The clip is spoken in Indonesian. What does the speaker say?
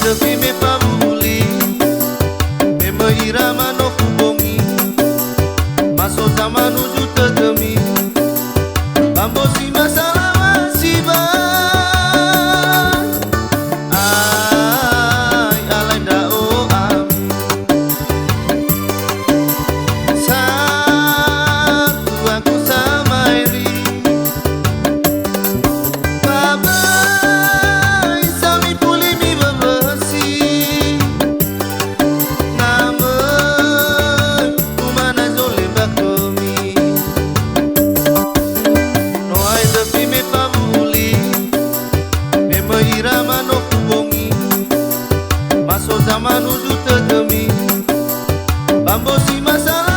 devi me pavuli me irama no kubongi maso zaman uju tegemi bambo si masalah wasiba ai alai da o ami satu aku sama iri babai sami puli mi bebesi namun kumana zole bakomi no ai devi me pavuli me irama no kubongi maso zaman uju tegemi bambo si masalah